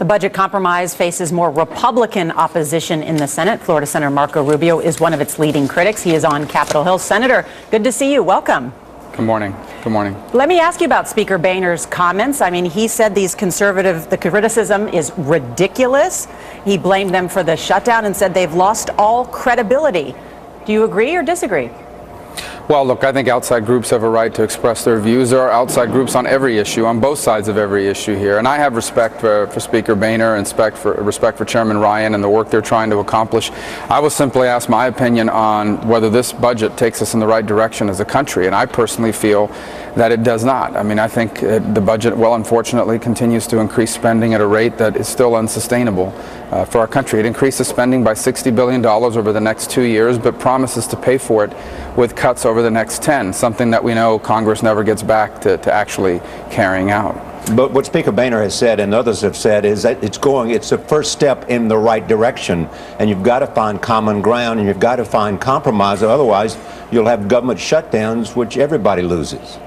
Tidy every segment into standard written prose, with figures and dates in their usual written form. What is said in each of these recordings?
The budget compromise faces more Republican opposition in the Senate. Florida Senator Marco Rubio is one of its leading critics. He is on Capitol Hill. Senator, good to see you. Welcome. Good morning. Good morning. Let me ask you about Speaker Boehner's comments. I mean, he said the criticism is ridiculous. He blamed them for the shutdown and said they've lost all credibility. Do you agree or disagree? Well, look, I think outside groups have a right to express their views. There are outside groups on every issue, on both sides of every issue here. And I have respect for Speaker Boehner and respect for Chairman Ryan and the work they're trying to accomplish. I will simply ask my opinion on whether this budget takes us in the right direction as a country. And I personally feel that it does not. I mean, I think the budget, well, unfortunately, continues to increase spending at a rate that is still unsustainable for our country. It increases spending by $60 billion over the next 2 years, but promises to pay for it with cuts over the next 10, something that we know Congress never gets back to actually carrying out. But what Speaker Boehner has said and others have said is that it's a first step in the right direction, and you've got to find common ground and you've got to find compromise, otherwise you'll have government shutdowns, which everybody loses.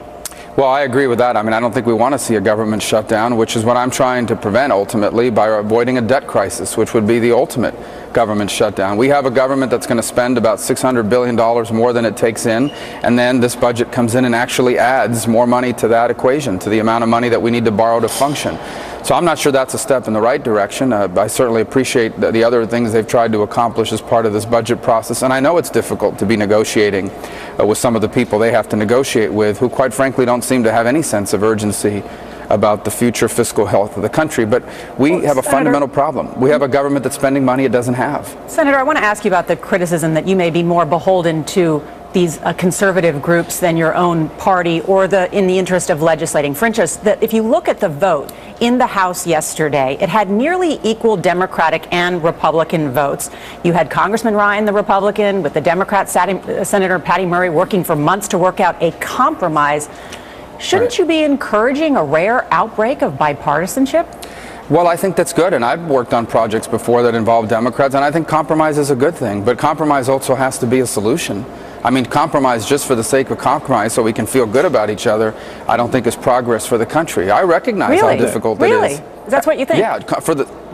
Well, I agree with that. I mean, I don't think we want to see a government shutdown, which is what I'm trying to prevent ultimately by avoiding a debt crisis, which would be the ultimate government shutdown. We have a government that's going to spend about $600 billion more than it takes in, and then this budget comes in and actually adds more money to that equation, to the amount of money that we need to borrow to function. So I'm not sure that's a step in the right direction. I certainly appreciate the other things they've tried to accomplish as part of this budget process, and I know it's difficult to be negotiating with some of the people they have to negotiate with, who quite frankly don't seem to have any sense of urgency about the future fiscal health of the country. But we have a fundamental problem. We have a government that's spending money it doesn't have. Senator, I want to ask you about the criticism that you may be more beholden to these conservative groups than your own party, or in the interest of legislating. For instance, that if you look at the vote in the House yesterday, it had nearly equal Democratic and Republican votes. You had Congressman Ryan, the Republican, with the Democrat Senator Patty Murray working for months to work out a compromise. Shouldn't you be encouraging a rare outbreak of bipartisanship? Well, I think that's good, and I've worked on projects before that involve Democrats, and I think compromise is a good thing, but compromise also has to be a solution. I mean, compromise just for the sake of compromise so we can feel good about each other, I don't think is progress for the country. I recognize how difficult it is. Really? That's what you think? Yeah,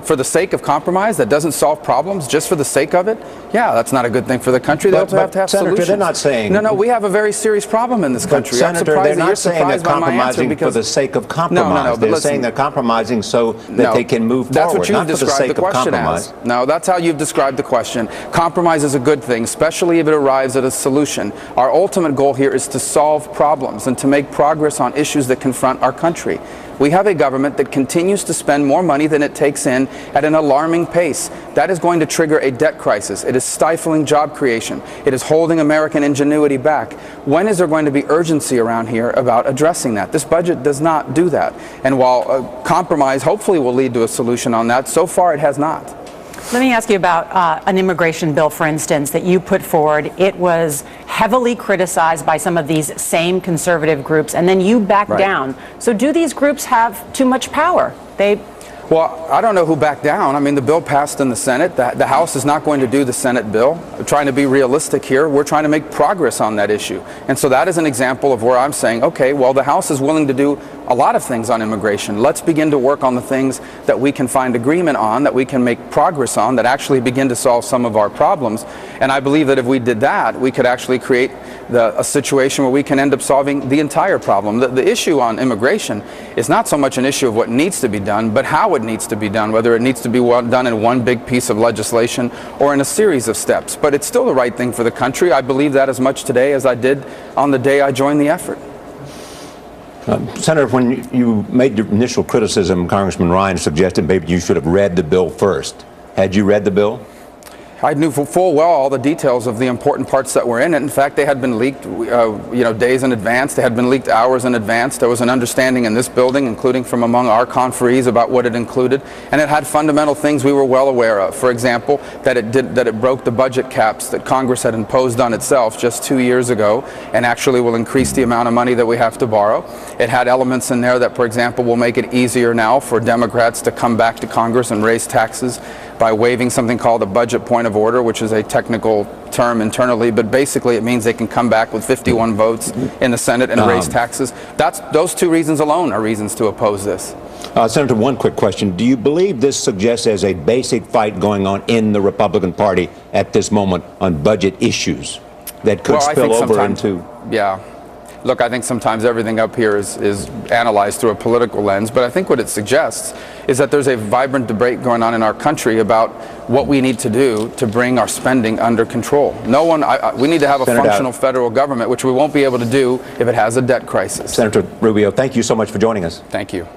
for the sake of compromise that doesn't solve problems, just for the sake of it, yeah, that's not a good thing for the country. They also have to have Senator, solutions. they're not saying... No, we have a very serious problem in this country. Senator, they're not saying they're compromising for the sake of compromise. No, they're saying they're compromising so that they can move forward. That's what you've described the question as. No, that's how you've described the question. Compromise is a good thing, especially if it arrives at a solution. Our ultimate goal here is to solve problems and to make progress on issues that confront our country. We have a government that continues to spend more money than it takes in at an alarming pace. That is going to trigger a debt crisis. It is stifling job creation. It is holding American ingenuity back. When is there going to be urgency around here about addressing that? This budget does not do that. And while compromise hopefully will lead to a solution on that, so far it has not. Let me ask you about an immigration bill, for instance, that you put forward. It was heavily criticized by some of these same conservative groups, and then you backed down. So do these groups have too much power? Well, I don't know who backed down. I mean, the bill passed in the Senate. The House is not going to do the Senate bill. We're trying to be realistic here. We're trying to make progress on that issue. And so that is an example of where I'm saying, okay, well, the House is willing to do a lot of things on immigration. Let's begin to work on the things that we can find agreement on, that we can make progress on, that actually begin to solve some of our problems. And I believe that if we did that, we could actually create a situation where we can end up solving the entire problem. The issue on immigration is not so much an issue of what needs to be done, but how it needs to be done, whether it needs to be done in one big piece of legislation or in a series of steps. But it's still the right thing for the country. I believe that as much today as I did on the day I joined the effort. Senator, when you made the initial criticism, Congressman Ryan suggested maybe you should have read the bill first. Had you read the bill? I knew full well all the details of the important parts that were in it. In fact, they had been leaked, days in advance. They had been leaked hours in advance. There was an understanding in this building, including from among our conferees, about what it included, and it had fundamental things we were well aware of. For example, that it broke the budget caps that Congress had imposed on itself just 2 years ago, and actually will increase the amount of money that we have to borrow. It had elements in there that, for example, will make it easier now for Democrats to come back to Congress and raise taxes by waiving something called a budget point of of order, which is a technical term internally, but basically it means they can come back with 51 votes in the Senate and raise taxes. Those two reasons alone are reasons to oppose this. Senator, one quick question. Do you believe this suggests there's a basic fight going on in the Republican Party at this moment on budget issues that could spill over into? Yeah. Look, I think sometimes everything up here is analyzed through a political lens, but I think what it suggests is that there's a vibrant debate going on in our country about what we need to do to bring our spending under control. We need to have a functional federal government, which we won't be able to do if it has a debt crisis. Senator Rubio, thank you so much for joining us. Thank you.